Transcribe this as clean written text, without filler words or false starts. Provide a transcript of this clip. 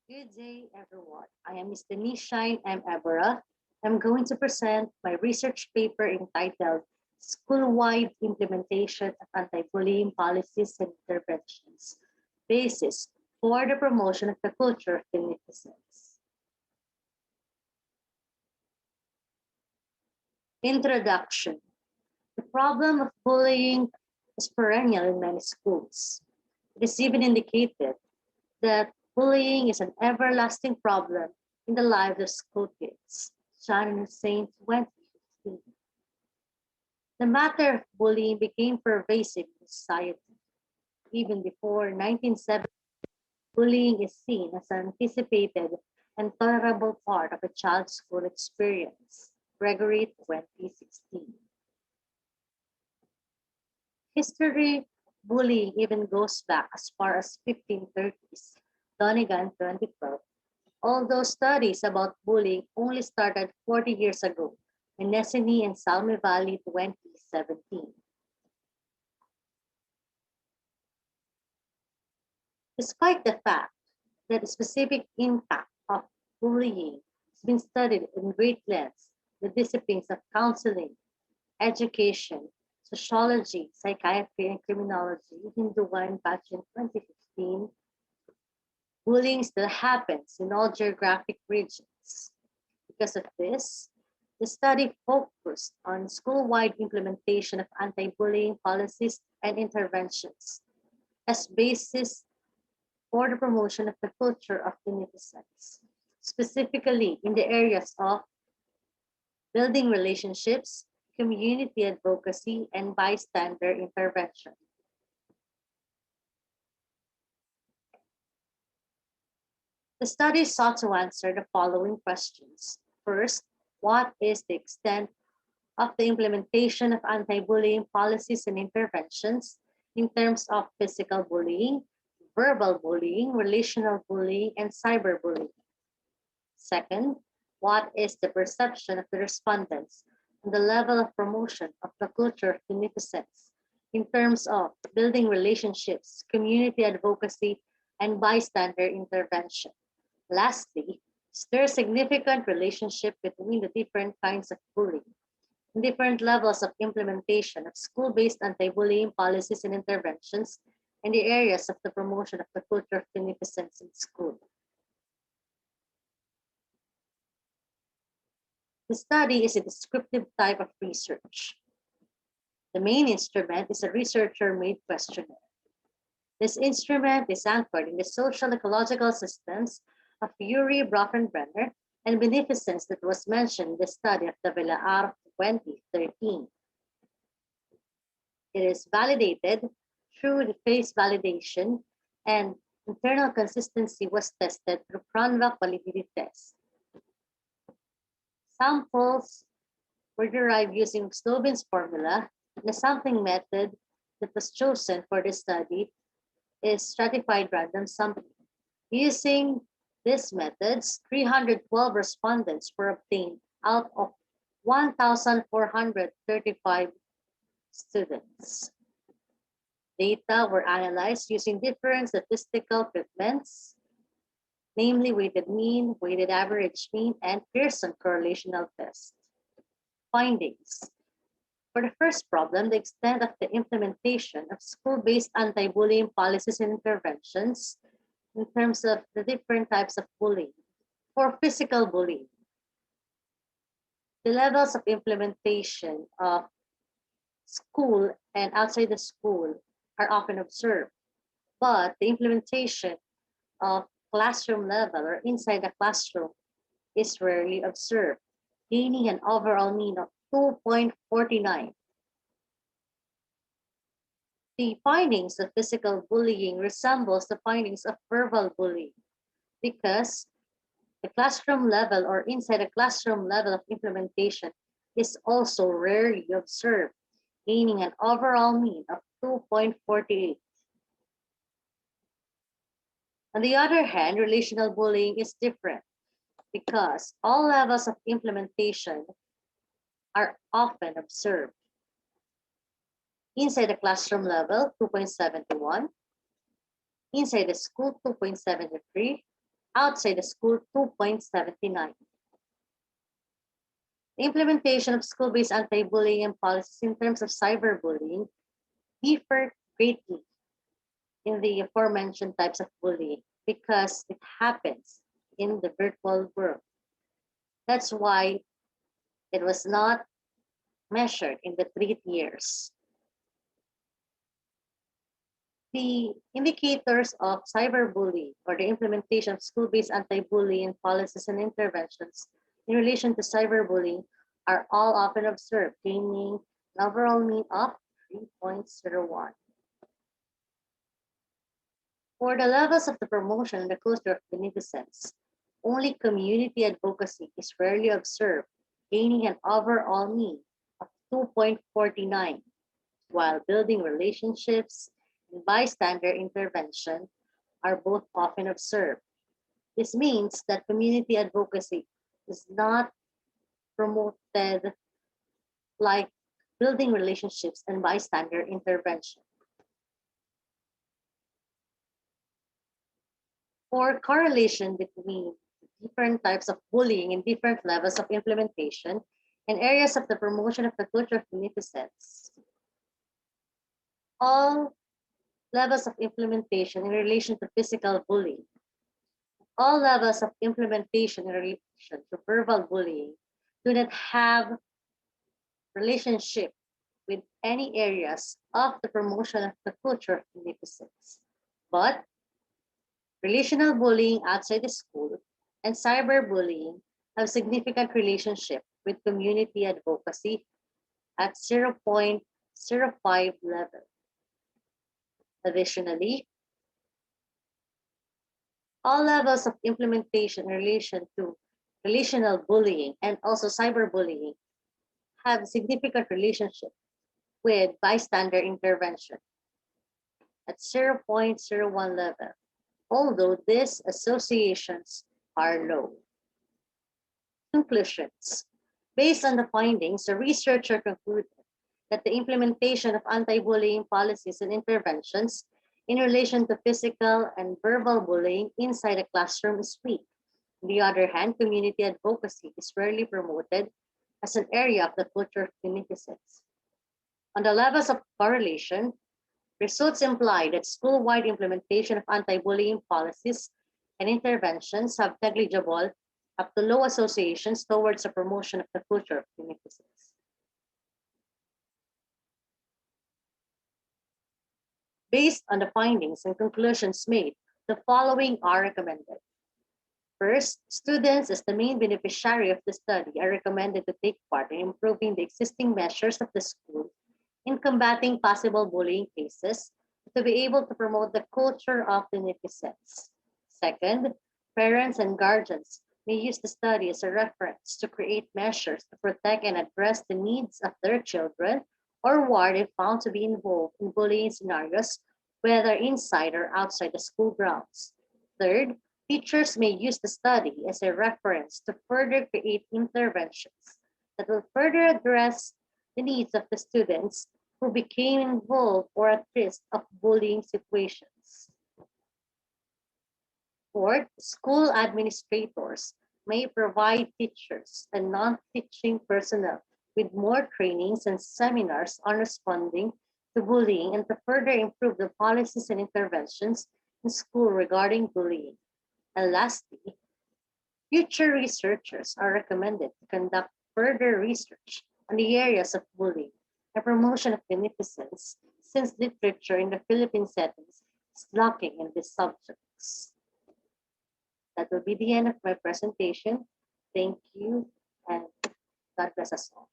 Good day, everyone. I am Ms. Denise Shine M. Ebora. I'm going to present my research paper entitled School-Wide Implementation of Anti-Bullying Policies and Interventions, Basis for the Promotion of the Culture of Beneficence. Introduction. The problem of bullying is perennial in many schools. It is even indicated that bullying is an everlasting problem in the lives of school kids. Shannon Hussein, 2015. The matter of bullying became pervasive in society. Even before 1970, bullying is seen as an anticipated and tolerable part of a child's school experience. Gregory, 2016. History bullying even goes back as far as 1530s. Donegan, 2012. Although studies about bullying only started 40 years ago in Nesini and Salmi Valley, 2017. Despite the fact that the specific impact of bullying has been studied in great lengths, the disciplines of counseling, education, sociology, psychiatry, and criminology, Hinduan batch in 2015, bullying still happens in all geographic regions. Because of this, the study focused on school-wide implementation of anti-bullying policies and interventions as basis for the promotion of the culture of beneficence, specifically in the areas of building relationships, community advocacy, and bystander intervention. The study sought to answer the following questions. First, what is the extent of the implementation of anti-bullying policies and interventions in terms of physical bullying, verbal bullying, relational bullying, and cyberbullying? Second, what is the perception of the respondents on the level of promotion of the culture of beneficence in terms of building relationships, community advocacy, and bystander intervention? Lastly, is there a significant relationship between the different kinds of bullying and different levels of implementation of school-based anti-bullying policies and interventions in the areas of the promotion of the culture of beneficence in school? The study is a descriptive type of research. The main instrument is a researcher-made questionnaire. This instrument is anchored in the social ecological systems of Uri Bronfenbrenner and beneficence that was mentioned in the study of the Villar 2013. It is validated through the face validation, and internal consistency was tested through Cronbach validity test. Samples were derived using Slobin's formula, and the sampling method that was chosen for the study is stratified random sampling. Using these methods, 312 respondents were obtained out of 1,435 students. Data were analyzed using different statistical treatments, namely weighted mean, weighted average mean, and Pearson correlational test. Findings. For the first problem, the extent of the implementation of school-based anti-bullying policies and interventions in terms of the different types of bullying. For physical bullying, the levels of implementation of school and outside the school are often observed, but the implementation of classroom level or inside the classroom is rarely observed, gaining an overall mean of 2.49. The findings of physical bullying resembles the findings of verbal bullying because the classroom level or inside the classroom level of implementation is also rarely observed, gaining an overall mean of 2.48. On the other hand, relational bullying is different because all levels of implementation are often observed. Inside the classroom level, 2.71. Inside the school, 2.73. outside the school, 2.79. The implementation of school-based anti-bullying policies in terms of cyberbullying differ greatly in the aforementioned types of bullying because it happens in the virtual world. That's why it was not measured in the 3 years. The indicators of cyberbullying or the implementation of school-based anti-bullying policies and interventions in relation to cyberbullying are all often observed, gaining an overall mean of 3.01. For the levels of the promotion and the culture of beneficence, only community advocacy is rarely observed, gaining an overall mean of 2.49, while building relationships and bystander intervention are both often observed. This means that community advocacy is not promoted like building relationships and bystander intervention. For correlation between different types of bullying and different levels of implementation and areas of the promotion of the culture of beneficence, all levels of implementation in relation to physical bullying, all levels of implementation in relation to verbal bullying do not have relationship with any areas of the promotion of the culture of beneficence. But relational bullying outside the school and cyberbullying have significant relationship with community advocacy at 0.05 level. Additionally, all levels of implementation in relation to relational bullying and also cyberbullying have significant relationship with bystander intervention at 0.01 level, although these associations are low. Conclusions. Based on the findings, the researcher concluded that the implementation of anti-bullying policies and interventions in relation to physical and verbal bullying inside a classroom is weak. On the other hand, community advocacy is rarely promoted as an area of the culture of beneficence. On the levels of correlation, results imply that school-wide implementation of anti-bullying policies and interventions have negligible up to low associations towards the promotion of the culture of beneficence. Based on the findings and conclusions made, the following are recommended. First, students as the main beneficiary of the study are recommended to take part in improving the existing measures of the school in combating possible bullying cases to be able to promote the culture of beneficence. Second, parents and guardians may use the study as a reference to create measures to protect and address the needs of their children or ward if found to be involved in bullying scenarios, whether inside or outside the school grounds. Third, teachers may use the study as a reference to further create interventions that will further address the needs of the students who became involved or at risk of bullying situations. Fourth, school administrators may provide teachers and non-teaching personnel with more trainings and seminars on responding to bullying and to further improve the policies and interventions in school regarding bullying. And lastly, future researchers are recommended to conduct further research on the areas of bullying and promotion of beneficence, since literature in the Philippine settings is lacking in these subjects. That will be the end of my presentation. Thank you, and God bless us all.